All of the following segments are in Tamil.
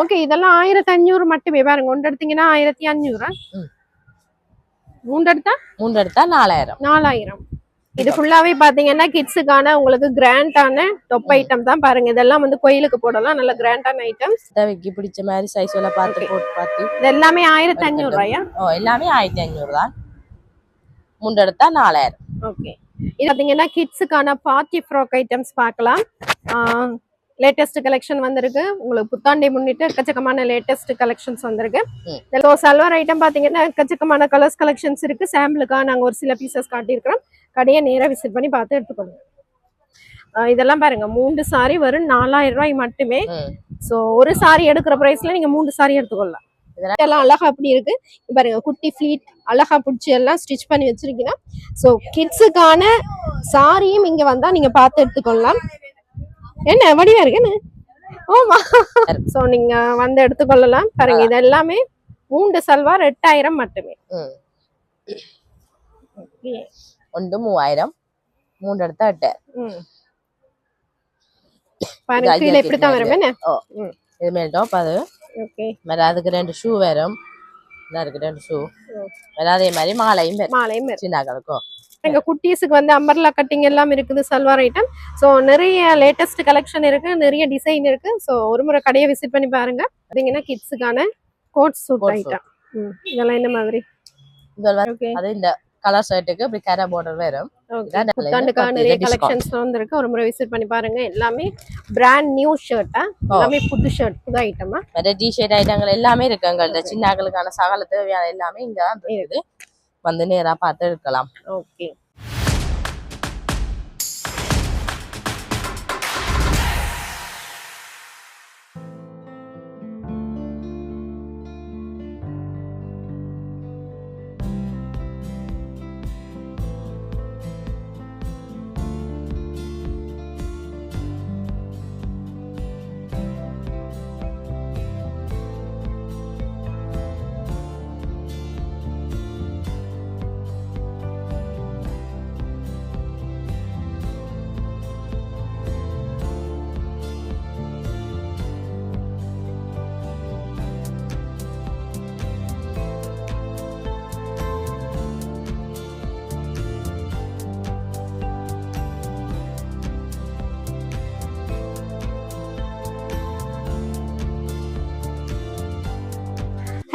ஓகே இதெல்லாம் 1500 மட்டுமே பாருங்க. ஒன்று எடுத்தீங்கன்னா 1500. மூன்று எடுத்தா 4000. இது ஃபுல்லாவே பாத்தீங்கன்னா கிட்ஸுக்கான உங்களுக்கு கிராண்டான டொப் ஐட்டம் தான் பாருங்க. இதெல்லாம் வந்து கோயிலுக்கு போடலாம். நல்ல கிராண்டான ஐட்டம்ஸ். தேவைக்கு பிடிச்ச மாதிரி சைஸ்ல பார்த்து போட்டு பார்த்து. இது எல்லாமே 1500 ரூபாயா? எல்லாமே 1500 தான். மூன்று எடுத்தா 4000. ஓகே. இது பாத்தீங்கன்னா கிட்ஸுக்கான பார்ட்டி ஃப்ராக் ஐட்டம்ஸ் பார்க்கலாம். லேட்டஸ்ட் கலெக்ஷன் வந்திருக்கு. உங்களுக்கு புத்தாண்டை முன்னிட்டு எக்கச்சக்கமான லேட்டஸ்ட் கலெக்ஷன்ஸ் வந்திருக்கு. சல்வார் ஐட்டம் பாத்தீங்கன்னா எக்கச்சக்கமான கலர்ஸ் கலெக்ஷன்ஸ் இருக்கு. சாம்பிளுக்காக நாங்க ஒரு சில பீசஸ் காட்டியிருக்கிறோம். கடையை நேரா விசிட் பண்ணி பார்த்து எடுத்துக்கோங்க. இதெல்லாம் பாருங்க 3 சாரி வரும் 4000 ரூபாய் மட்டுமே. சோ ஒரு சாரி எடுக்கிற பிரைஸ்ல நீங்க 3 சாரி எடுத்துக்கொள்ளலாம். இதெல்லாம் அழகா அப்படி இருக்கு பாருங்க. குட்டி ஃபிளீட் அழகா பிடிச்சி எல்லாம் ஸ்டிச் பண்ணி வச்சிருக்கீங்கன்னா சோ கிட்ஸுக்கான சாரியும் இங்க வந்தா நீங்க பார்த்து எடுத்துக்கொள்ளலாம். என்ன வடிவா இருக்குன்னு ஓமா. சோ நீங்க வந்து எடுத்துக்கொள்ளலாம். பாருங்க இது எல்லாமே 3 சல்வார் 8000 மட்டுமே. ஒன்று 3000, 3 எடுத்தா 8000. பாருங்க கீழ இப்படி தான் வரும். என்ன இது மேல் டாப் அது. ஓகே மேல அதுக்கு 2 ஷூ வரும். அதுக்கு 2 ஷூ. மேல அதே மாதிரி மாலையும் சின்னகளுக்கும். எங்க குட்டீஸுக்கு வந்து அம்பர்லா கட்டிங் எல்லாம் இருக்குது சல்வார் ஐட்டம். ஸோ நிறைய லேட்டஸ்ட் கலெக்ஷன் இருக்கு, நிறைய டிசைன் இருக்கு. ஸோ ஒரு முறை கடையை விசிட் பண்ணி பாருங்க. பார்த்தீங்கன்னா கிட்ஸுக்கான கோட் சூட் ஐட்டம். இதெல்லாம் என்ன மாதிரி? அது இந்த கலர் ஷர்ட்டுக்கு இப்படி கரை பார்டர் வரும். புத்தாண்டுக்கான நிறைய கலெக்ஷன்ஸ் வந்திருக்கு. ஒரு முறை விசிட் பண்ணி பாருங்க. எல்லாமே பிராண்ட் நியூ ஷர்ட்டா, எல்லாமே புது ஷர்ட், புது ஐட்டமா. வேற டி-ஷர்ட் ஐட்டங்கள் எல்லாமே இருக்கு. எங்கள்ட்ட சின்னகளுக்கான சகல தேவையான எல்லாமே இங்க தான் இருக்குது. வந்து நேரா பார்த்து எடுக்கலாம். ஓகே.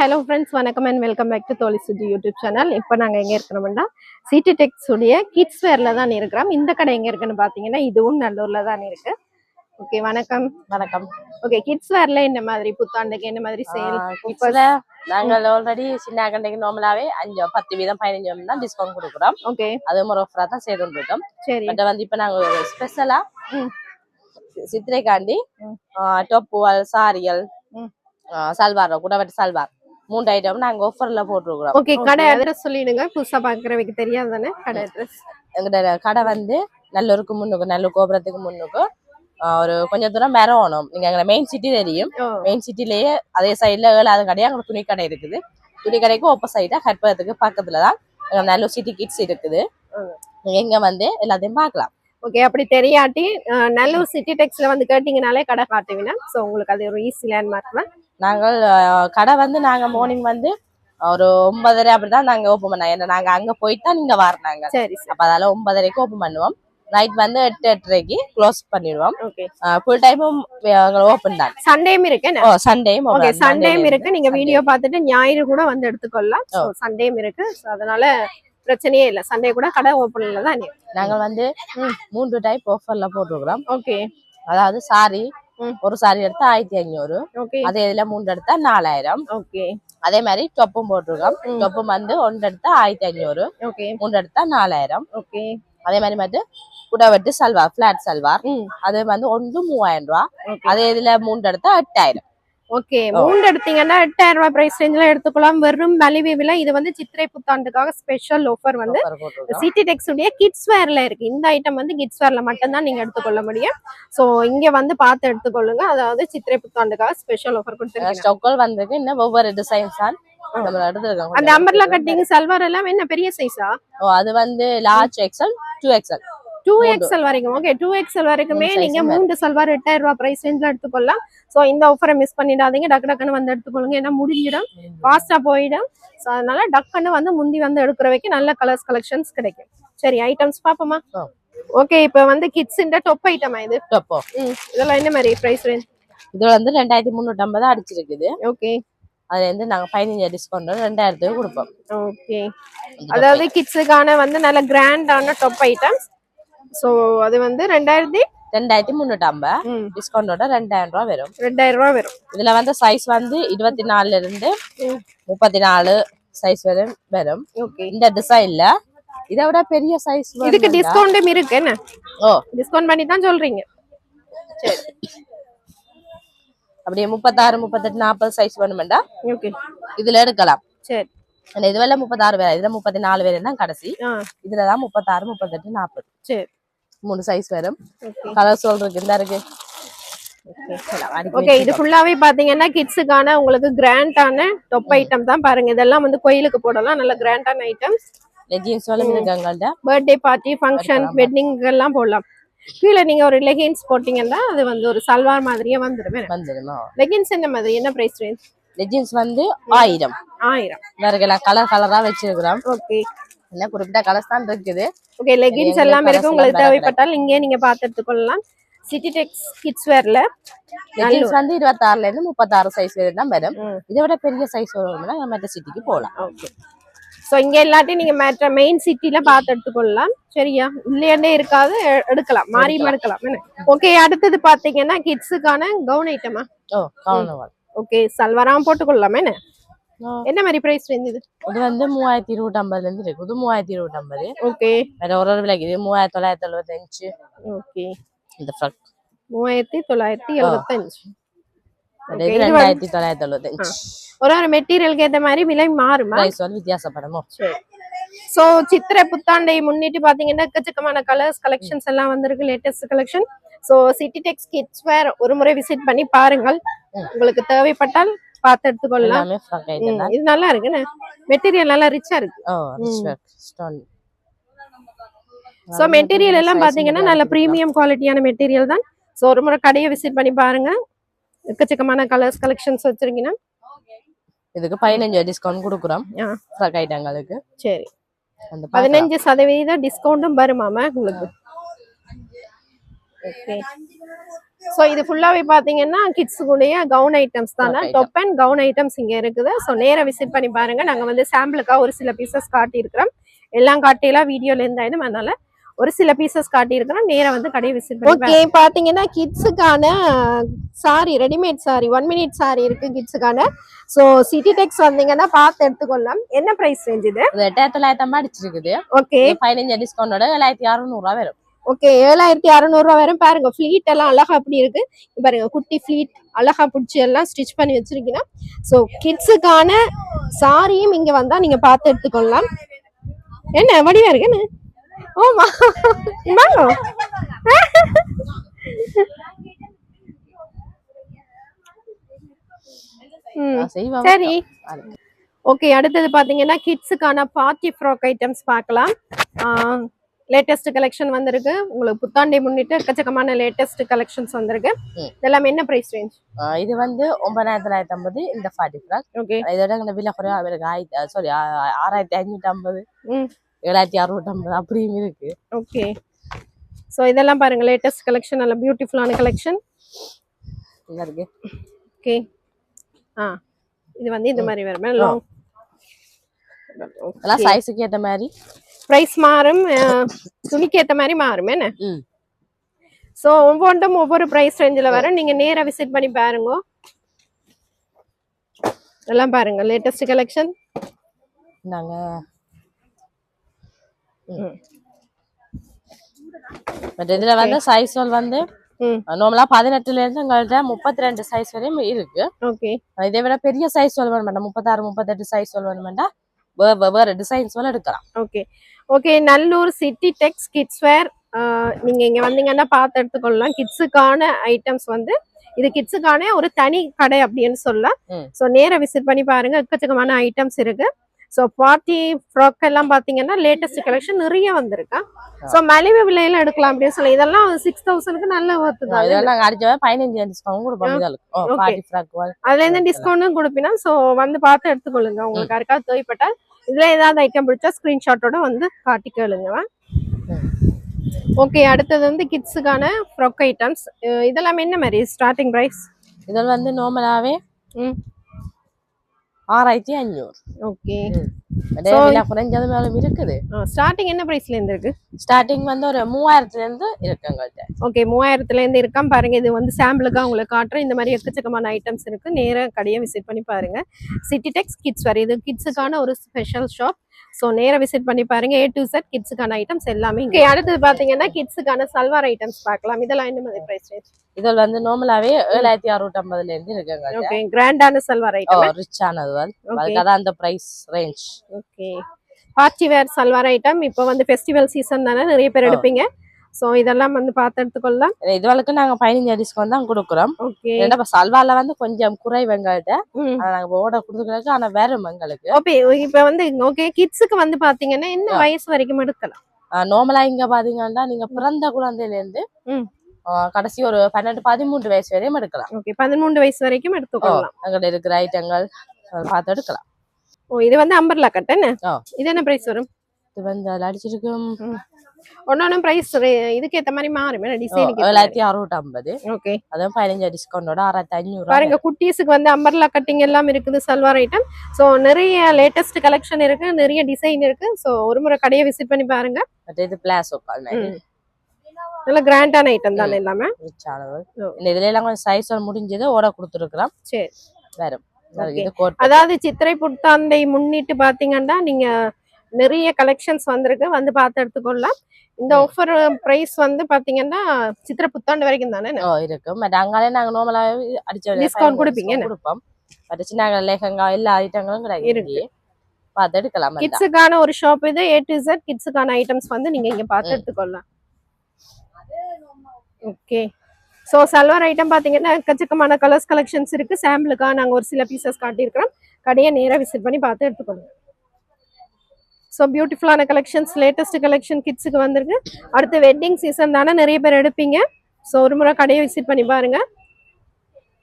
ஹலோ ஃப்ரெண்ட்ஸ், வணக்கம் அண்ட் வெல்கம் பேக் டு தோழி சுஜி யூடியூப் சேனல். இப்போ நாங்கள் எங்கே இருக்கிறோம்னா சிட்டி டெக்ஸ் உடைய கிட்ஸ் வேர்ல தான் இருக்கிறோம். இந்த கடை எங்கே இருக்குன்னு பார்த்தீங்கன்னா இதுவும் நல்லூர்ல தான் இருக்கு. ஓகே, வணக்கம். வணக்கம். ஓகே, கிட்ஸ் வேர்ல என்ன மாதிரி புத்தாண்டுக்கு என்ன மாதிரி சேல்? இப்போ நாங்கள் ஆல்ரெடி சின்ன கண்டைக்கு நார்மலாவே 10% 15% தான் டிஸ்கவுண்ட் கொடுக்குறோம். ஓகே, அது ஒரு ஆஃபரா தான் செய்து இருக்கோம். சரி, பட் வந்து இப்போ நாங்கள் ஸ்பெஷலா சித்திரைக்காண்டி டொப்புவல், சாரிகள், சல்வார், குடவட்டு சல்வார் 3 ஐட்டம் நாங்க ஆஃபர்ல போட்டுருக்கோம். ஓகே, கடை அட்ரஸ் சொல்லிடுங்க, புதுசா பாக்குறவங்க தெரியாது தானே கடை அட்ரஸ். எங்க கடை வந்து நல்லூருக்கு முன்னுக்கு, நல்லூர் கோபுரத்துக்கு முன்னுக்கு ஒரு கொஞ்சம் தூரம் வரணும். நீங்க எங்க மெயின் சிட்டி தெரியும். மெயின் சிட்டிலேயே அதே சைட்ல 7வது கடையா அங்க துணி கடை இருக்குது. துணி கடைக்கு ஆப்போசைட்டா கற்பகத்துக்கு பக்கத்துலதான் நல்லூர் சிட்டி கிட்ஸ் இருக்குது. நீங்க எங்க வந்து எல்லாத்தையும் பார்க்கலாம். ஓகே, அப்படி தெரியாட்டி நல்லூர் சிட்டி டெக்ஸ்ல வந்து கேட்டீங்கனாலே கடை காட்டுவீங்க. ஸோ உங்களுக்கு அது ஒரு ஈஸி லேண்ட்மார்க் தான். நாங்கள் கடை வந்து நாங்க மார்னிங் வந்து ஒரு 9:30 அப்படிதான் நாங்க ஓப்பன் பண்ணோம். ஏன்னா நாங்க அங்க போயிட்டு தான் நீங்க வரனாங்க. சரி, அப்ப அதால 9:30க்கு ஓப்பன் பண்ணுவோம். நைட் வந்து 8:30க்கு க்ளோஸ் பண்ணிடுவோம். ஓகே, ஃபுல் டைமும் ஓப்பன் தான். சண்டேயும் இருக்கு. சண்டேயும் ஓகே, சண்டேயும் இருக்கு. நீங்க வீடியோ பார்த்துட்டு ஞாயிறு கூட வந்து எடுத்துக்கொள்ளலாம். சண்டேயும் இருக்கு. அதனால பிரச்சனையே இல்ல. சண்டே கூட கடை ஓப்பன்ல தான். நாங்க வந்து 3 டைப் ஆஃபர்ல போட்டுருக்கோம். ஓகே, அதாவது சாரி ஒரு சாரி எடுத்தா 1500. அதே இதுல 3 எடுத்தா 4000. ஓகே, அதே மாதிரி டொப்பும் போட்டிருக்கோம். டொப்பும் வந்து 1 எடுத்தா 1500. ஓகே, 3 எடுத்தா 4000. ஓகே, அதே மாதிரி வந்து குடவட்டு சல்வார், பிளாட் சல்வார், அது வந்து 1 3000 ரூபா. அதே இதுல 3 எடுத்தா 8000. ஓகே, 3 எடுத்தீங்கன்னா 8000 ரூபாய் பிரைஸ் ரேஞ்ச்ல எடுத்துக்கலாம். வெறும் மலிவு விலை. இது வந்து சித்திரை புத்தாண்டுக்காக ஸ்பெஷல் ஆஃபர் வந்து சிட்டி டெக்ஸ் உடைய கிட்ஸ் வேர்ல இருக்கு. இந்த ஐட்டம் வந்து கிட்ஸ் வேர்ல மட்டும் தான் நீங்க எடுத்துக்கொள்ள முடியும். சோ இங்க வந்து பார்த்து எடுத்துக்கொள்ளுங்க. அதாவது சித்திரை புத்தாண்டுக்காக ஸ்பெஷல் ஆஃபர் கொடுத்துருக்காங்க. ஸ்டாக்கள் வந்திருக்கு. இன்னும் ஒவ்வொரு டிசைன்ஸ் தான் நம்ம எடுத்துருக்காங்க. அந்த அம்பர்லா கட்டிங் சல்வார் எல்லாம் என்ன பெரிய சைஸா? அது வந்து லார்ஜ் எக்ஸ்எல், 2XL. 2XL வரைக்கும். ஓகே, 2XL வரைக்குமே நீங்க 3 சல்வார் 8000 ரூபாய் பிரைஸ் ரேஞ்ச்ல எடுத்துக்கொள்ளலாம். சோ இந்த ஆஃபரை மிஸ் பண்ணிடாதீங்க, டக்கு டக்குன்னு வந்து எடுத்துக்கொள்ளுங்க, ஏன்னா முடிஞ்சிடும், ஃபாஸ்டா போயிடும். சோ அதனால டக்குன்னு வந்து முந்தி வந்து எடுக்கிற வரைக்கும் நல்ல கலர்ஸ் கலெக்ஷன்ஸ் கிடைக்கும். சரி, ஐட்டம்ஸ் பாப்போமா? ஓகே, இப்போ வந்து கிட்ஸ் இந்த டாப் ஐட்டமா இது? டாப். இதெல்லாம் என்ன மாதிரி பிரைஸ் ரேஞ்ச்? இது வந்து 2350 அடிச்சிருக்குது. ஓகே, அதுல இருந்து நாங்க 15 டிஸ்கவுண்ட் 2000 கொடுப்போம். ஓகே, அதாவது கிட்ஸுக்கான வந்து நல்ல கிராண்டான டாப் ஐட்டம்ஸ். சோ அது வந்து 2350 டிஸ்கவுண்டோட 2000 ரூபாய் வரும். 2000 ரூபாய் வரும். இதுல வந்து சைஸ் வந்து 24 இருந்து 34 சைஸ் வரும். ஓகே, இந்த டிசைன்ல இதை விட பெரிய சைஸ் இதுக்கு டிஸ்கவுண்டும் இருக்கு என்ன? டிஸ்கவுண்ட் பண்ணி தான் சொல்றீங்க. சரி, அப்படியே 36 38 40 சைஸ் வேணுமெண்டா ஓகே இதுல எடுக்கலாம். சரி, இதுவெல்லாம் 36 வேற, இதுல 34 வேற தான் கடைசி. இதுலதான் 36 38 40. சரி, 3 சைஸ் வரும். கலர் சொல்றதுக்கு இந்த இருக்கு. ஓகே, இது ஃபுல்லாவே பாத்தீங்கன்னா கிட்ஸுக்கான உங்களுக்கு கிராண்டான டாப் ஐட்டம் தான் பாருங்க. இதெல்லாம் வந்து கோயிலுக்கு போடலாம், நல்ல கிராண்டான ஐட்டம்ஸ். லெகின்ஸ் எல்லாம் இருக்காங்கல்ல, பர்த்டே பார்ட்டி ஃபங்க்ஷன் வெட்டிங் எல்லாம் போடலாம். கீழே நீங்க ஒரு லெகின்ஸ் போட்டீங்கன்னா அது வந்து ஒரு சல்வார் மாதிரியே வந்துருமா? லெகின்ஸ் என்ன மாதிரி, என்ன பிரைஸ் ரேஞ்ச்? லெகின்ஸ் வந்து 1000 வேற கலர் கலரா வச்சிருக்கிறோம். ஓகே, என்ன குறிப்பிட்ட கலர்ஸ் தான் இருக்குது. ஓகே, லெகின்ஸ் எல்லாம் இருக்கு, உங்களுக்கு தேவைப்பட்டால் இங்கே நீங்க பார்த்து எடுத்துக்கொள்ளலாம். சிட்டி டெக்ஸ் கிட்ஸ் வேர்ல லெகின்ஸ் வந்து 26 இருந்து 36 சைஸ் வரை தான் வரும். இதை விட பெரிய சைஸ் வரும்னா நம்ம மெட்ட சிட்டிக்கு போகலாம். ஓகே, சோ இங்க எல்லாத்தையும் நீங்க மேட்ர மெயின் சிட்டில பார்த்து எடுத்துக்கொள்ளலாம். சரியா, இல்லையாண்டே இருக்காது, எடுக்கலாம், மாறியும் எடுக்கலாம். ஓகே, அடுத்தது பாத்தீங்கன்னா கிட்ஸுக்கான கவுன் ஐட்டமா? ஓகே, சல்வாராம் போட்டுக்கொள்ளலாமே. என்ன மாதிரி பிரைஸ் ரேஞ்ச் இது? இது வந்து 3250 இருந்து இருக்கு. இது 3250. ஓகே, வேற ஒரு விலை இது 3975. ஓகே, இந்த ஃப்ராக் 3975. இது 2975. ஒரு மெட்டீரியலுக்கு ஏத்த மாதிரி விலை மாறுமா? பிரைஸ் வந்து வித்தியாசப்படுமோ? சரி. சோ சித்திரை புத்தாண்டை முன்னிட்டு பாத்தீங்கன்னா எக்கச்சக்கமான கலர்ஸ் கலெக்ஷன்ஸ் எல்லாம் வந்திருக்கு, latest collection. So city tex kids வேர் ஒரு முறை விசிட் பண்ணி பாருங்கள், உங்களுக்கு தேவைப்பட்டால் பார்த்து எடுத்துக்கொள்ளலாம். இது நல்லா இருக்குன்னு, மெட்டீரியல் நல்லா ரிச்சா இருக்கு. சோ மெட்டீரியல் எல்லாம் பாத்தீங்கன்னா நல்ல பிரீமியம் குவாலிட்டியான மெட்டீரியல் தான். சோ ஒரு முறை கடையை விசிட் பண்ணி பாருங்க, எக்கச்சக்கமான கலர்ஸ் கலெக்ஷன்ஸ் வச்சிருக்கீங்க. இதுக்கு 15 டிஸ்கவுண்ட் கொடுக்குறோம் ஃப்ராக் ஐட்டங்களுக்கு. சரி, 15% டிஸ்கவுண்டும் வருமாமா உங்களுக்கு? ஓகே, சோ இது ஃபுல்லாவே பாத்தீங்கன்னா கிட்ஸ் கூடயே கவுன் ஐட்டம்ஸ் தானே, டாப் அண்ட் கவுன் ஐட்டம்ஸ் இங்க இருக்குது. சோ நேரா விசிட் பண்ணி பாருங்க. நாங்க வந்து சாம்பிளுக்கா ஒரு சில பீசஸ் காட்டி இருக்கிறோம், எல்லாம் காட்டியெல்லாம் வீடியோல இருந்தாலும், அதனால ஒரு சில பீசஸ் காட்டி இருக்கிறோம், நேரா வந்து கடையை விசிட் பண்ணி. ஓகே, பாத்தீங்கன்னா கிட்ஸுக்கான சாரி, ரெடிமேட் சாரி, 1 மினிட் சாரி இருக்கு கிட்ஸுக்கான. சோ சிட்டி டெக்ஸ் வந்தீங்கன்னா பார்த்து எடுத்துக்கொள்ளலாம். என்ன பிரைஸ் ரேஞ்ச் இது? 8950 அடிச்சிருக்குது. ஓகே, 15 டிஸ்கவுண்டோட 7600 ரூபாய் வரும். ஓகே, 7600 ரூபாய் வரும். பாருங்க ஃபிளீட் எல்லாம் அழகா அப்படி இருக்கு பாருங்க, குட்டி ஃபிளீட் அழகா பிடிச்சி எல்லாம் ஸ்டிச் பண்ணி வச்சிருக்கீங்க. சோ கிட்ஸுக்கான சாரியும் இங்க வந்தா நீங்க பார்த்து எடுத்துக்கொள்ளலாம். என்ன வடிவா இருக்கு என்ன? ஓமா சரி, ஓகே. அடுத்தது பாத்தீங்கன்னா கிட்ஸுக்கான பார்ட்டி ஃப்ராக் ஐட்டம்ஸ் பார்க்கலாம். லேட்டஸ்ட் கலெக்ஷன் வந்திருக்கு, உங்களுக்கு புத்தாண்டை முன்னிட்டு எக்கச்சக்கமான லேட்டஸ்ட் கலெக்ஷன்ஸ் வந்திருக்கு. இதெல்லாம் என்ன பிரைஸ் ரேஞ்ச்? இது வந்து 9950 இந்த 40 ஃப்ராக். ஓகே, இதோட விலை குறைவா இருக்கு. சாரி 6550, 7650 அப்படியும் இருக்கு. ஓகே, சோ இதெல்லாம் பாருங்க லேட்டஸ்ட் கலெக்ஷன், நல்ல பியூட்டிஃபுல்லான கலெக்ஷன் இருக்கு. ஓகே, இது வந்து இந்த மாதிரி வருமே லாங், எல்லாம் சைஸ்க்கு ஏத்த மாதிரி பிரைஸ் மாறும், துணிக்கு ஏத்த மாதிரி மாறும் என்ன. சோ ஒவ்வொன்றும் ஒவ்வொரு பிரைஸ் ரேஞ்சில வரும், நீங்க நேரா விசிட் பண்ணி பாருங்க. எல்லாம் பாருங்க லேட்டஸ்ட் கலெக்ஷன். நாங்க இதுல வந்து சைஸ்கள் வந்து நார்மலா 18ல இருந்து எங்கள்கிட்ட 32 சைஸ் வரையும் இருக்கு. ஓகே, இதை விட பெரிய சைஸ் வேணும் வேண்டாம், 36 38 சைஸ் வேணும் வேண்டாம், வேற டிசைன்ஸ் எடுக்கலாம். Okay, okay. Nallur city tex kids where நீங்க இங்க வந்தீங்கன்னா பார்த்து எடுத்துக்கொள்ளலாம். கிட்ஸுக்கான ஐட்டம்ஸ் வந்து இது கிட்ஸுக்கான ஒரு தனி கடை அப்படின்னு சொல்லலாம். சோ நேரா விசிட் பண்ணி பாருங்க, எக்கச்சக்கமான ஐட்டம்ஸ் இருக்கு. ஸோ பார்ட்டி ஃப்ராக் எல்லாம் பாத்தீங்கன்னா லேட்டஸ்ட் கலெக்ஷன் நிறைய வந்திருக்கா. ஸோ மலிவு விலையில எடுக்கலாம் அப்படின்னு சொல்லி இதெல்லாம் 6000க்கு நல்ல ஒர்த்து தான். இதெல்லாம் அடிச்சா 15 டிஸ்கவுண்ட் கொடுப்போம். இதெல்லாம் பார்ட்டி ஃப்ராக் அதுல இருந்து டிஸ்கவுண்டும் கொடுப்பீனா. ஸோ வந்து பார்த்து எடுத்துக்கொள்ளுங்க. உங்களுக்கு யாருக்காவது தேவைப்பட்டால் இதுல ஏதாவது ஐட்டம் பிடிச்சா ஸ்கிரீன்ஷாட்டோட வந்து காட்டி கேளுங்க. ஓகே, அடுத்தது வந்து கிட்ஸுக்கான ஃப்ராக் ஐட்டம்ஸ். இதெல்லாம் என்ன மாதிரி ஸ்டார்டிங் பிரைஸ்? இதில் வந்து நார்மலாவே 6500. ஓகே, குறைஞ்சது மேலும் இருக்குது. ஸ்டார்டிங் என்ன பிரைஸ்ல இருந்து இருக்கு? ஸ்டார்டிங் வந்து ஒரு 3000ல இருந்து இருக்கு எங்கள்கிட்ட. ஓகே, 3000ல இருந்து இருக்கான் பாருங்க. இது வந்து சாம்பிளுக்கு உங்களுக்கு காட்டுறேன். இந்த மாதிரி எக்கச்சக்கமான ஐட்டம்ஸ் இருக்கு. நேர கடையை விசிட் பண்ணி பாருங்க. சிட்டி டெக்ஸ் கிட்ஸ் வேர், இது கிட்ஸுக்கான ஒரு ஸ்பெஷல் ஷாப். ஸோ நேராக விசிட் பண்ணி பாருங்க. A to Z கிட்ஸுக்கான ஐட்டம்ஸ் எல்லாமே. ஓகே, அடுத்தது பாத்தீங்கன்னா கிட்ஸுக்கான சல்வார் ஐட்டம்ஸ் பார்க்கலாம். இதெல்லாம் என்ன மாதிரி பிரைஸ் ரேஞ்ச்? இதில் வந்து நார்மலாவே 7650ல இருந்து இருக்குங்க. ஓகே, கிராண்டான சல்வார் ஐட்டம், ரிச்சானது. அதுக்காக அந்த price range. Okay, party wear salwar item. இப்போ வந்து ஃபெஸ்டிவல் சீசன் தானே, நிறைய பேர் எடுப்பீங்க. ஸோ இதெல்லாம் வந்து பார்த்து எடுத்துக்கொள்ளலாம். இதுவரைக்கு நாங்க 15 டிஸ்கவுண்ட் தான் கொடுக்குறோம். ஓகே, சல்வார்ல வந்து கொஞ்சம் குறைவு எங்கள்கிட்ட. நாங்க ஓட கொடுத்துக்கிறதுக்கு ஆனா வேற எங்களுக்கு. ஓகே, இப்போ வந்து ஓகே கிட்ஸுக்கு வந்து பாத்தீங்கன்னா என்ன வயசு வரைக்கும் எடுக்கலாம்? நார்மலா இங்க பாத்தீங்கன்னா நீங்க பிறந்த குழந்தையில இருந்து கடைசி ஒரு 12-13 வயசு வரையும் எடுக்கலாம். ஓகே, 13 வயசு வரைக்கும் எடுத்துக்கொள்ளலாம். அங்க இருக்கிற ஐட்டங்கள் பார்த்து எடுக்கலாம். ஓ, இது வந்து அம்பர்லா கட் என்ன? இது என்ன பிரைஸ் வரும்? இது வந்து அடிச்சிருக்கும் ஒன்னொன்னு பிரைஸ் இதுக்கு ஏத்த மாதிரி மாறும். டிசைனுக்கு 7650. ஓகே, அதுவும் 15 டிஸ்கவுண்டோட 6500. பாருங்க குட்டீஸுக்கு வந்து அம்பர்லா கட்டிங் எல்லாம் இருக்குது சல்வார் ஐட்டம். ஸோ நிறைய லேட்டஸ்ட் கலெக்ஷன் இருக்கு, நிறைய டிசைன் இருக்கு. ஸோ ஒரு முறை கடையை விசிட் பண்ணி பாருங்க. இது பிளாசோ நல்ல கிராண்டான ஐட்டம் தானே எல்லாமே. இதுல எல்லாம் கொஞ்சம் சைஸ் முடிஞ்சது ஓட கொடுத்துருக்கலாம். சரி, வேற அதாவது சித்திரை புத்தாண்டை முன்னிட்டு பாத்தீங்கன்னா நீங்க நிறைய கலெக்ஷன்ஸ் வந்திருக்கு, வந்து பார்த்து எடுத்துக்கொள்ளலாம். இந்த ஆஃபர் பிரைஸ் வந்து பாத்தீங்கன்னா சித்திரை புத்தாண்டு வரைக்கும் தானே இருக்கும். பட் அங்காலே நாங்க நார்மலா அடிச்ச டிஸ்கவுண்ட் கொடுப்பீங்க, கொடுப்போம். பட் சின்ன லேகங்கா எல்லா ஐட்டங்களும் இருக்கு, பார்த்து எடுக்கலாம். கிட்ஸுக்கான ஒரு ஷாப் இது. A to Z கிட்ஸுக்கான ஐட்டம்ஸ் வந்து நீங்க இங்க பார்த்து எடுத்துக்கொள்ளலாம். ஓகே, ஸோ சல்வார் ஐட்டம் பாத்தீங்கன்னா எக்கச்சக்கமான கலர்ஸ் கலெக்ஷன்ஸ் இருக்கு. சாம்பிளுக்காக நாங்க ஒரு சில பீசஸ் காட்டியிருக்கிறோம். கடையை நேராக விசிட் பண்ணி பார்த்து எடுத்துக்கொள்ளுங்க. ஸோ பியூட்டிஃபுல்லான கலெக்ஷன்ஸ், லேட்டஸ்ட் கலெக்ஷன் கிட்ஸுக்கு வந்திருக்கு. அடுத்து வெட்டிங் சீசன் தானே, நிறைய பேர் எடுப்பீங்க. ஸோ ஒரு முறை கடையை விசிட் பண்ணி பாருங்க.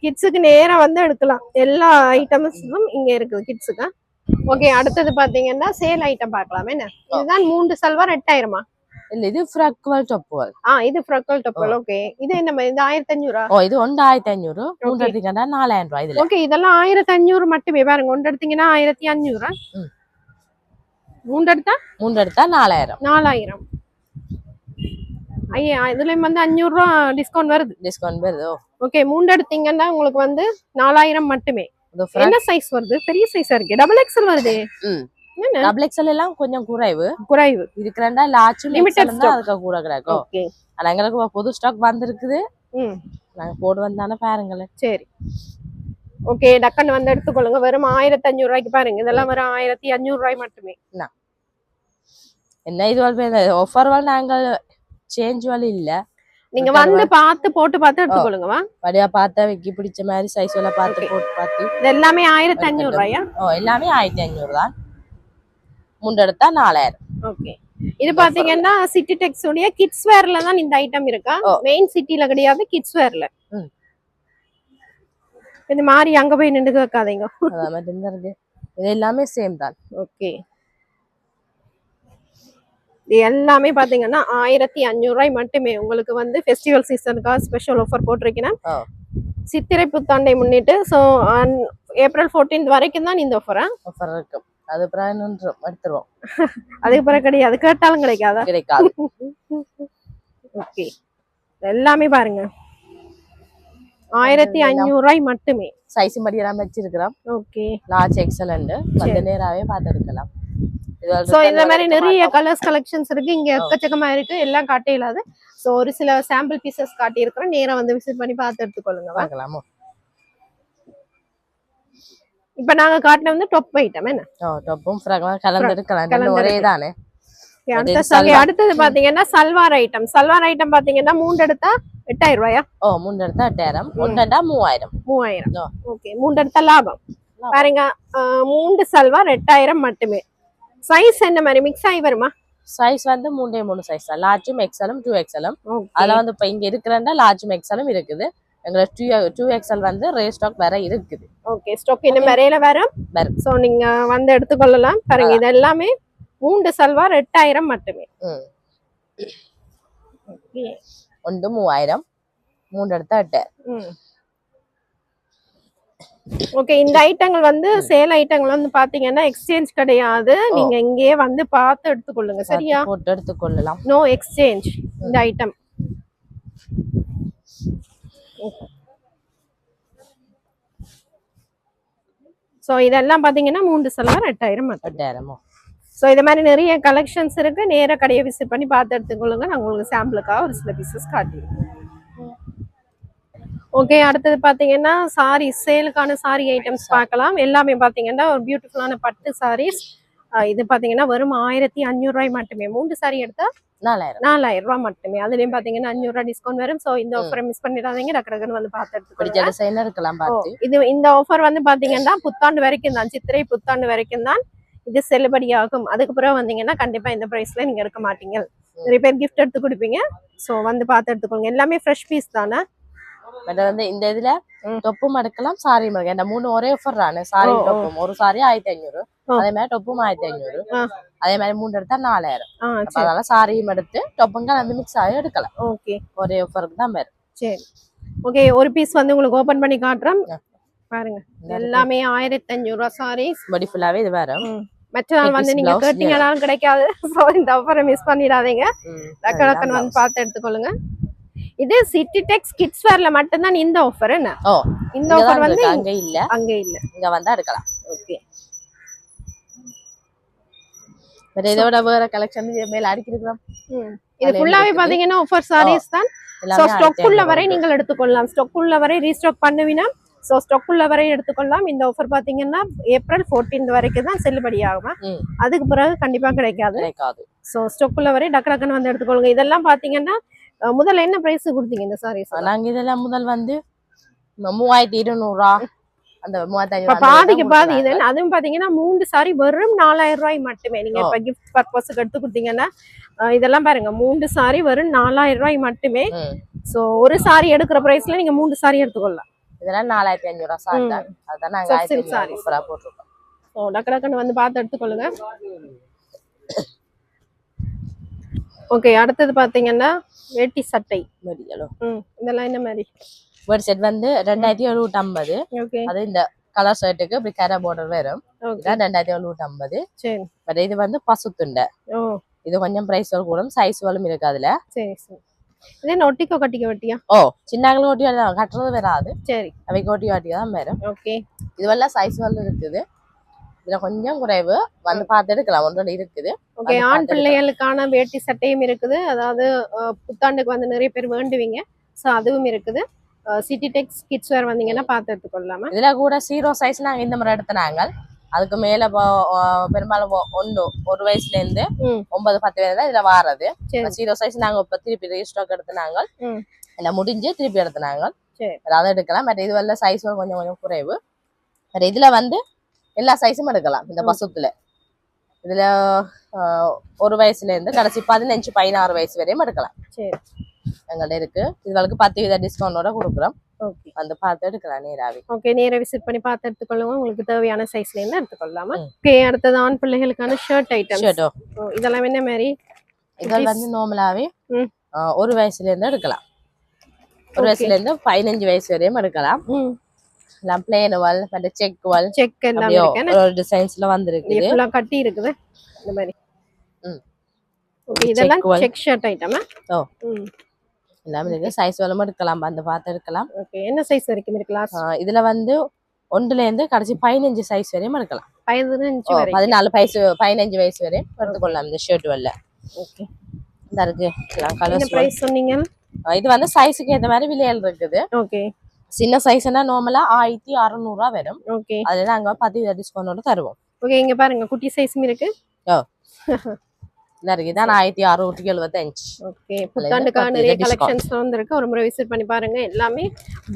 கிட்ஸுக்கு நேராக வந்து எடுக்கலாம். எல்லா ஐட்டம்ஸும் இங்க இருக்குது கிட்ஸுக்கு. ஓகே, அடுத்தது பாத்தீங்கன்னா சேல் ஐட்டம் பார்க்கலாம். என்ன இதுதான் 3 சல்வார் 8000-மா? இல்ல, இது ஃப்ராக்வல் டொப்பல். இது ஃப்ராக்வல் டொப்பல். ஓகே, இது என்ன மாதிரி? இது 1500. ஓ, இது 1500. மூணு எடுத்தீங்கன்னா 4000 ரூபாய். இதுல ஓகே, இதெல்லாம் 1500 மட்டுமே. பாருங்க, ஒன்று எடுத்தீங்கன்னா 1500. மூன்று எடுத்தா 4000. 4000. ஐயா, இதுல வந்து 500 ரூபா டிஸ்கவுண்ட் வருது. டிஸ்கவுண்ட் வருது. ஓகே, மூன்று எடுத்தீங்கன்னா உங்களுக்கு வந்து 4000 மட்டுமே. என்ன சைஸ் வருது? பெரிய சைஸா இருக்கு. டபுள் எக்ஸ்எல் வருது. டபுள் எக்ஸ்எல் எல்லாம் கொஞ்சம் குறைவு இருக்கிறேன்டா. லார்ஜ் லிமிட்டட் தான் அதுக்கு கூட கிடக்கும். ஓகே, ஆனா எங்களுக்கு புது ஸ்டாக் வந்திருக்குது. நாங்க போடு வந்தானே பாருங்களேன். சரி, ஓகே, டக்குன்னு வந்து எடுத்துக்கொள்ளுங்க. வெறும் 1500 ரூபாய்க்கு பாருங்க. இதெல்லாம் வெறும் 1500 ரூபாய் மட்டுமே. என்ன இது ஆஃபர் நாங்கள் சேஞ்ச் வழி இல்ல. நீங்க வந்து பார்த்து போட்டு பார்த்து எடுத்துக்கொள்ளுங்க. வடியா பார்த்தா வைக்கி பிடிச்ச மாதிரி சைஸ் எல்லாம் பார்த்து போட்டு பார்த்து. இது எல்லாமே 1500 ரூபாயா? எல்லாமே 1500 தான். மூன்று எடுத்தா 4000. ஓகே, இது பாத்தீங்கன்னா சிட்டி டெக்ஸ் உடைய கிட்ஸ் வேர்ல தான் இந்த ஐட்டம் இருக்கா. மெயின் சிட்டில கிடையாது, கிட்ஸ் வேர்ல. இந்த மாதிரி அங்க போய் நின்று வைக்காதீங்க. இது எல்லாமே சேம் தான். ஓகே, இது எல்லாமே பாத்தீங்கன்னா 1500 ரூபாய் மட்டுமே. உங்களுக்கு வந்து ஃபெஸ்டிவல் சீசனுக்காக ஸ்பெஷல் ஆஃபர் போட்டிருக்கேன். சித்திரை புத்தாண்டை முன்னிட்டு. ஸோ April 14 வரைக்கும் தான் இந்த ஆஃபர் இருக்கும். அது எடுத்துருவோம். அதுக்கு பிறகு கிடையாது, கேட்டாலும் கிடைக்காது. ஓகே, எல்லாமே பாருங்க 1500 ரூபாய் மட்டுமே. சைஸ் மடியெல்லாம் வச்சிருக்கிறோம். Okay, large excellent. கொஞ்ச நேராவே பார்த்து எடுக்கலாம். சோ இந்த மாதிரி நிறைய கலர்ஸ் கலெக்ஷன்ஸ் இருக்கு. இங்க எக்கச்சக்கமா இருக்கு, எல்லாம் காட்ட இல்லாது. சோ ஒரு சில சாம்பிள் பீசஸ் காட்டி இருக்கிறோம். நேரா வந்து விசிட் பண்ணி பார்த்து எடுத்துக்கொள்ளுங்க. பார்க்கலாமா? இப்ப நாங்க காட்டின வந்து டாப் ஐட்டம். என்ன டாப்பும் ஃப்ராக்லாம் கலந்து எடுக்கலாம், ஒரே தானே. அடுத்தது பாத்தீங்கன்னா சல்வார் ஐட்டம். சல்வார் ஐட்டம் பாத்தீங்கன்னா 3 எடுத்தா 8000 ரூபாயா? 3 எடுத்தா 8000. 1 எடுத்தா 3000. 3000. ஓகே, 3 எடுத்தா லாபம். பாருங்க 3 சல்வார் 8000 மட்டுமே. சைஸ் என்ன மாதிரி மிக்ஸ் ஆகி வருமா? சைஸ் வந்து 3 சைஸ் தான், லார்ஜும் எக்ஸலும் 2XL. அதுல வந்து இப்ப இங்க இருக்கிறேன்னா லார்ஜும் எக்ஸலும் இருக்குது. எங்களை 2XL வந்து ரேஸ்டாக் வேற இருக்குது. ஓகே, ஸ்டாக் இன்னும் வரையில வரும். சோ நீங்க வந்து எடுத்துக்கொள்ளலாம். பாருங்க இது எல்லாமே 3 சல்வார் 8000 மட்டுமே. ஒன்று 3000, 3 எடுத்தா 8000. ஓகே, இந்த ஐட்டங்கள் வந்து சேல் ஐட்டங்கள் வந்து பாத்தீங்கன்னா எக்ஸ்சேஞ்ச் கிடையாது. நீங்க இங்கேயே வந்து பார்த்து எடுத்துக்கொள்ளுங்க. சரியா? போட்டு எடுத்துக்கொள்ளலாம். நோ எக்ஸ்சேஞ்ச் இந்த ஐட்டம். சோ இதெல்லாம் பாத்தீங்கன்னா 3 சல்வார் 8000 மட்டும். 8000. சோ இது மாதிரி நிறைய கலெக்ஷன்ஸ் இருக்கு. நேரா கடையை விசிட் பண்ணி பார்த்து எடுத்துக்கொள்ளுங்க. நான் உங்களுக்கு சாம்பிளுக்காக ஒரு சில பீசஸ் காட்டிடுறேன். ஓகே, அடுத்தது பாத்தீங்கன்னா சாரி, சேலுக்கான சாரி ஐட்டம்ஸ் பார்க்கலாம். எல்லாமே பாத்தீங்கன்னா ஒரு பியூட்டிஃபுல்லான பட்டு சாரீஸ். இது பாத்தீங்கன்னா வெறும் 1500 ரூபாய் மட்டுமே. 3 சாரி எடுத்தா 4000 ரூபாய் மட்டுமே. அதுலயும் பாத்தீங்கன்னா 500 ரூபாய் டிஸ்கவுண்ட் வரும். சோ இந்த ஆஃபரை மிஸ் பண்ணிடாதீங்க. டக்குனு வந்து பார்த்து எடுத்துக்கோங்க. இது இந்த ஆஃபர் வந்து பாத்தீங்கன்னா புத்தாண்டு வரைக்கும் தான், சித்திரை புத்தாண்டு வரைக்கும் தான் இது செல்லுபடியாகும். அதுக்கப்புறம் வந்தீங்கன்னா கண்டிப்பா இந்த பிரைஸ்ல நீங்க எடுக்க மாட்டீங்க. நிறைய பேர் கிஃப்ட் எடுத்து கொடுப்பீங்க. சோ வந்து பார்த்து எடுத்துக்கோங்க. எல்லாமே ஃப்ரெஷ் பீஸ் தானே. வந்து இந்த இதுல டொப்பும் எடுக்கலாம், சாரியும் எடுக்கலாம். இந்த 3 ஒரே ஆஃபர் தானே. சாரி டொப்பும் ஒரு சாரி 1500, அதே மாதிரி டொப்பும் 1500, அதே மாதிரி 3 எடுத்தா 4000. அதனால சாரியும் எடுத்து டொப்புங்க வந்து மிக்ஸ் ஆகி எடுக்கலாம். ஓகே, ஒரே ஆஃபருக்கு தான் வரும். சரி, ஓகே. ஒரு பீஸ் வந்து உங்களுக்கு ஓபன் பண்ணி காட்டுறோம். பாருங்க எல்லாமே 1500 ரூபாய் சாரீஸ். பாடி ஃபுல்லாவே இது வரும். மற்ற நாள் வந்து நீங்க கேட்டீங்கனாலும் கிடைக்காது. சோ இந்த ஆஃபரை மிஸ் பண்ணிடாதீங்க. டக்குனு வந்து பார்த்து எடுத்துக்கொள்ளுங்க. இது சிட்டி டெக்ஸ் கிட்ஸ் வேர்ல மட்டும் தான் இந்த ஆஃபர். என்ன இந்த ஆஃபர் வந்து அங்க இல்ல, இங்க வந்தா எடுக்கலாம். ஓகே, வேற இதோட வேற கலெக்ஷன் மேல அடிக்கிறோம். இது ஃபுல்லாவே பாத்தீங்கன்னா ஆஃபர் சாரீஸ் தான். சோ ஸ்டாக் உள்ள வரை நீங்கள் எடுத்துக்கொள்ளலாம். ஸ்டாக் உள்ள வரை ரீஸ்டாக் பண்ணுவீனா சோ ஸ்டாக் உள்ள வரை எடுத்துக்கொள்ளலாம். இந்த ஆஃபர் பாத்தீங்கன்னா ஏப்ரல் 14 வரைக்கும் தான் செல்லுபடி ஆகும். அதுக்கு பிறகு கண்டிப்பா கிடைக்காது. சோ ஸ்டாக் உள்ள வரை டக்குனு வந்து எடுத்துக்கொள்ளுங்க. இதெல்லாம் பாத்தீங்கன்னா முதல்ல என்ன பிரைஸ் கொடுத்தீங்க இந்த சாரீஸ்? நாங்க இதெல்லாம் முதல் வந்து 3200 அந்த 3500 பாதிக்கு பாதி. இது அதுவும் பாத்தீங்கன்னா 3 சாரி வெறும் 4000 ரூபாய் மட்டுமே. நீங்க இப்ப கிஃப்ட் பர்பஸ்க்கு எடுத்து கொடுத்தீங்கன்னா இதெல்லாம் பாருங்க 3 சாரி வெறும் 4000 ரூபாய் மட்டுமே. சோ ஒரு சாரி எடுக்கிற பிரைஸ்ல நீங்க 3 சாரி எடுத்துக்கொள்ளலாம். இதெல்லாம் 4500 சாரி தான். அதான் நாங்க 1500 சாரி போட்டுருக்கோம். சோ டக்குனு வந்து பார்த்து எடுத்துக்கொள்ளுங்க. ஓகே, அடுத்தது பாத்தீங்கன்னா வேட்டி சட்டை. இதெல்லாம் என்ன மாதிரி? ஒரு செட் வந்து 2750. அது இந்த கலர் ஷர்ட்டுக்கு இப்படி கரை பார்டர் வரும். இதான் 2750. சரி, பட் இது வந்து பசுத்துண்டை. இது கொஞ்சம் பிரைஸ் கூடும், சைஸ் வலும் இருக்கு அதுல. சரி சரி. இது ஒட்டிக்கோ கட்டிக்க வட்டியா? சின்னாங்களும் ஒட்டி கட்டுறது வராது. சரி, அவைக்கு ஒட்டி வாட்டியா தான் வரும். ஓகே, இதுவெல்லாம் சைஸ் வலும் இருக்குது. இதுல கொஞ்சம் குறைவு வந்து பார்த்து எடுக்கலாம். ஒன்றோட இருக்குது. ஓகே, ஆண் பிள்ளைகளுக்கான வேட்டி சட்டையும் இருக்குது. அதாவது புத்தாண்டுக்கு வந்து நிறைய பேர் வேண்டுவீங்க. சோ அதுவும் இருக்குது. சிட்டி டெக்ஸ் கிட்ஸ் வேர் வந்தீங்கன்னா பார்த்து எடுத்துக்கொள்ளலாமா? இதுல கூட 0 சைஸ் நாங்க இந்த மாதிரி எடுத்தனாங்க. அதுக்கு மேல பெரும்பாலும் ஒரு வயசுல இருந்து 9-10 வயது தான் இதுல வாரது. 0 சைஸ் நாங்க இப்ப திருப்பி ரீஸ்டாக் எடுத்தனாங்க. இல்ல முடிஞ்சு திருப்பி எடுத்தனாங்க. அதை எடுக்கலாம். பட் இது வரல சைஸ் கொஞ்சம் கொஞ்சம் குறைவு. பட் இதுல வந்து எல்லா சைஸும் எடுக்கலாம். இந்த பசுத்துல இதுல ஒரு வயசுல இருந்து கடைசி 15-16 வயசு வரையும் எடுக்கலாம். சரி, எங்கள்ட்ட இருக்கு. இதுகளுக்கு 10% டிஸ்கவுண்டோட கொடுக்குறோம். வந்து பார்த்து எடுக்கலாம் நேராவே. ஓகே, நேரா விசிட் பண்ணி பார்த்து எடுத்துக்கொள்ளுங்க. உங்களுக்கு தேவையான சைஸ்ல இருந்து எடுத்துக்கொள்ளலாமா? ஓகே, அடுத்தது ஆண் பிள்ளைகளுக்கான ஷர்ட் ஐட்டம். இதெல்லாம் என்ன மாதிரி? இதெல்லாம் வந்து நார்மலாவே ஒரு வயசுல இருந்து எடுக்கலாம். ஒரு வயசுல இருந்து 15 வயசு வரையும் எடுக்கலாம். எல்லாம் பிளேன் வால், அந்த செக் வால், செக் எல்லாம் இருக்கு. ஒரு டிசைன்ஸ்ல வந்திருக்கு. எல்லாம் கட்டி இருக்குது இந்த மாதிரி. ஓகே, இதெல்லாம் செக் ஷர்ட் ஐட்டமா? எல்லாமே இருக்கு. சைஸ் வலமா எடுக்கலாம். வந்து பார்த்து எடுக்கலாம். ஓகே, என்ன சைஸ் வரைக்கும் இருக்கலாம்? இதுல வந்து 1ல இருந்து கடைசி 15 சைஸ் வரையும் எடுக்கலாம். 15 வரை 15 வயசு வரையும் எடுத்துக்கொள்ளலாம் இந்த ஷர்ட் வல்ல. ஓகே, இந்த இருக்கு. என்ன பிரைஸ் சொன்னீங்க? இது வந்து சைஸுக்கு ஏத்த மாதிரி விலைகள் இருக்குது. ஓகே, சின்ன சைஸ்னா நார்மலா 1600 வரும். ஓகே, அதுல நாங்க 10% டிஸ்கவுண்டோட தருவோம். ஓகே, இங்க பாருங்க குட்டி சைஸும் இருக்கு. இந்த இருக்கு இதான் 1675. ஓகே புத்தாண்டுக்காக நிறைய கலெக்ஷன்ஸ் வந்திருக்கு. ஒரு முறை விசிட் பண்ணி பாருங்க. எல்லாமே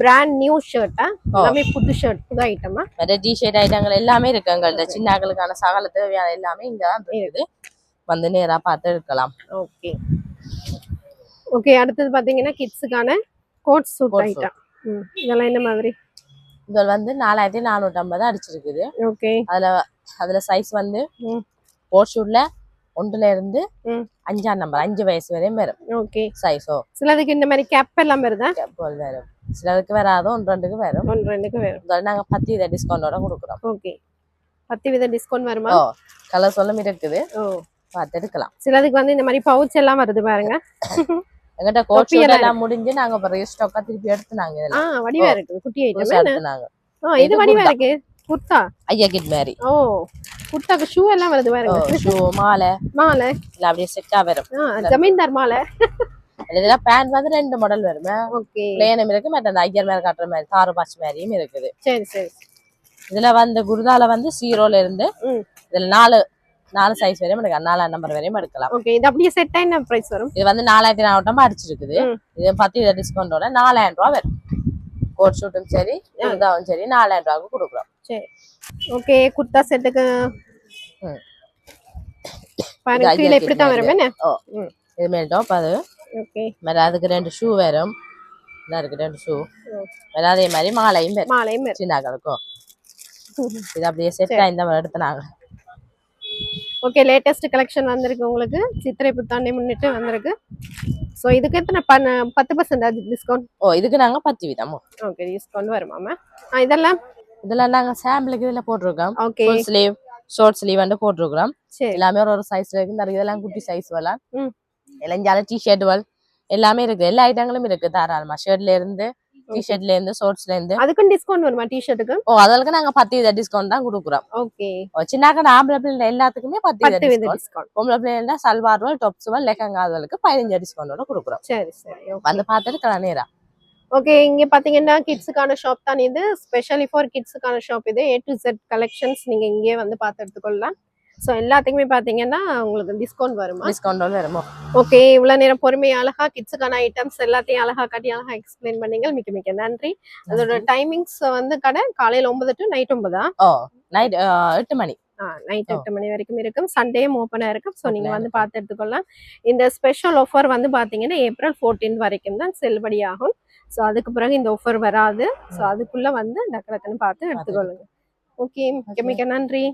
பிராண்ட் நியூ ஷர்ட்டா, எல்லாமே புது ஷர்ட், புது ஐட்டமா. வேற டி-ஷர்ட் ஐட்டங்கள் எல்லாமே இருக்கு. எங்கள்ட்ட சின்னகளுக்கான சகல தேவையான எல்லாமே இங்க தான் இருக்குது. வந்து நேரா பார்த்து எடுக்கலாம். Okay okay. அடுத்தது பாத்தீங்கன்னா கிட்ஸுக்கான கோட் சூட் ஐட்டம். இதெல்லாம் என்ன மாதிரி? இது வந்து 4450 அடிச்சிருக்குது. ஓகே. அதுல சைஸ் வந்து கோட் ஷூட்ல 1ல இருந்து 5ஆம் நம்பர் 5 வயசு வரையும் வரும். ஓகே சைஸோ சிலதுக்கு இந்த மாதிரி கேப் எல்லாம் வருதா? கேப் வரும். சிலருக்கு வராதோ 1-2க்கு வரும். 1-2க்கு வரும். நாங்க 10% டிஸ்கவுண்டோட கொடுக்குறோம். ஓகே 10% டிஸ்கவுண்ட் வருமா? கலர் சொல்லும் இருக்குது. பார்த்து எடுக்கலாம். சிலதுக்கு வந்து இந்த மாதிரி பவுச் எல்லாம் வருது பாருங்க. எங்கிட்ட கோட் ஷூட் எல்லாம் முடிஞ்சு நாங்க அப்புறம் ஸ்டாக்கா திருப்பி எடுத்துனாங்க. இதெல்லாம் வடிவா இருக்கு. குட்டி ஐட்டம் எடுத்துனாங்க. இது வடிவா இருக்கு. குர்தா ஐயா கிட் மாதிரி. குர்தாக்கு ஷூ எல்லாம் வருது பாருங்க. ஷூ மாலை இல்ல அப்படியே செட்டா வரும். ஜமீன்தார் மாலை. இதெல்லாம் பேண்ட் வந்து 2 மாடல் வரும். ஓகே பிளேனும் இருக்கு, மற்ற அந்த ஐயர் மேல காட்டுற மாதிரி தாரு பாச்சு மாதிரியும் இருக்குது. சரி சரி. இதுல வந்து குர்தால வந்து 0ல இருந்து இதுல 4 சைஸ் வரையும் எடுக்கலாம். 4ஆம் நம்பர் வரையும் எடுக்கலாம். ஓகே இது அப்படியே செட்டா என்ன பிரைஸ் வரும்? இது வந்து 4400 அடிச்சிருக்குது. இது 10% டிஸ்கவுண்டோட 4000 ரூபாய் வரும். கோட் ஷூட்டும் சரி குர்தாவும் சரி 4000 ரூபாய்க்கு கொடுக்குறோம். சரி ஓகே. குர்தா செட்டுக்கு பாருங்க கீழ இப்படி தான் வரும். என்ன இது மேல் டாப் அது. ஓகே மேல அதுக்கு 2 ஷூ வரும். இதா இருக்கு 2 ஷூ. மேல அதே மாதிரி மாலையும் வரும். சின்னகளுக்கும் இது அப்படியே செட்டா இந்த மாதிரி எடுத்துனாங்க. ஓகே லேட்டஸ்ட் கலெக்ஷன் வந்திருக்கு உங்களுக்கு. சித்திரை புத்தாண்டை முன்னிட்டு வந்திருக்கு. சோ இதுக்கு எத்தனை 10% டிஸ்கவுண்ட்? இதுக்கு நாங்க 10%. ஓகே டிஸ்கவுண்ட் வருமாமா. இதெல்லாம் நாங்க சாம்பிளுக்கு இதுல போட்டுருக்கோம். Okay full sleeve short sleeve வந்து போட்டுருக்கோம். சரி எல்லாமே ஒரு சைஸ்ல இருக்கு. நிறைய இதெல்லாம் குட்டி சைஸ் வரலாம். எல்லாம் டி-ஷர்ட் எல்லாமே இருக்கு. எல்லா ஐட்டங்களும் இருக்கு தாராளமா. ஷர்ட்ல இருந்து டி-ஷர்ட்ல இருந்து ஷார்ட்ஸ்ல இருந்து. அதுக்கும் டிஸ்கவுண்ட் வருமா டி-ஷர்ட்டுக்கு? அதற்கு நாங்க 10% டிஸ்கவுண்ட் தான் கொடுக்குறோம். ஓகே சின்னக்கட ஆம்பளை பிள்ளை எல்லாத்துக்குமே 10% டிஸ்கவுண்ட். பொம்பளை பிள்ளைனா சல்வார் ரோல் டாப்ஸ் லெஹங்கா அதுக்கு 15% டிஸ்கவுண்டோட கொடுக்குறோம். சரி சரி. வந்து பார்த்துட்டு கலர் நேரா. ஓகே இங்க பாத்தீங்கன்னா கிட்ஸுக்கான ஷாப் தான் இது. ஸ்பெஷலி ஃபார் கிட்ஸுக்கான ஷாப் இது. A to Z கலெக்ஷன்ஸ் நீங்க இங்கே வந்து பார்த்து எடுத்துக்கொள்ளலாம். ஸோ எல்லாத்துக்குமே பாத்தீங்கன்னா உங்களுக்கு டிஸ்கவுண்ட் வருமா? டிஸ்கவுண்ட் வருமோ. ஓகே இவ்வளவு நேரம் பொறுமையா அழகா கிட்ஸுக்கான ஐட்டம்ஸ் எல்லாத்தையும் அழகா காட்டி அழகா எக்ஸ்பிளைன் பண்ணீங்க. மிக்க மிக்க நன்றி. அதோட டைமிங்ஸ் வந்து கடை காலையில 9 to நைட் 9. நைட் 8 மணி. நைட் 8 மணி வரைக்கும் இருக்கும். சண்டேயும் ஓப்பனா இருக்கும். ஸோ நீங்க வந்து பார்த்து எடுத்துக்கொள்ளலாம். இந்த ஸ்பெஷல் ஆஃபர் வந்து பாத்தீங்கன்னா April 14 வரைக்கும் தான் செல்லுபடி ஆகும். ஸோ அதுக்கு பிறகு இந்த ஆஃபர் வராது. ஸோ அதுக்குள்ள வந்து டக்குன்னு பார்த்து எடுத்துக்கொள்ளுங்க. ஓகே மிக்க மிக்க நன்றி.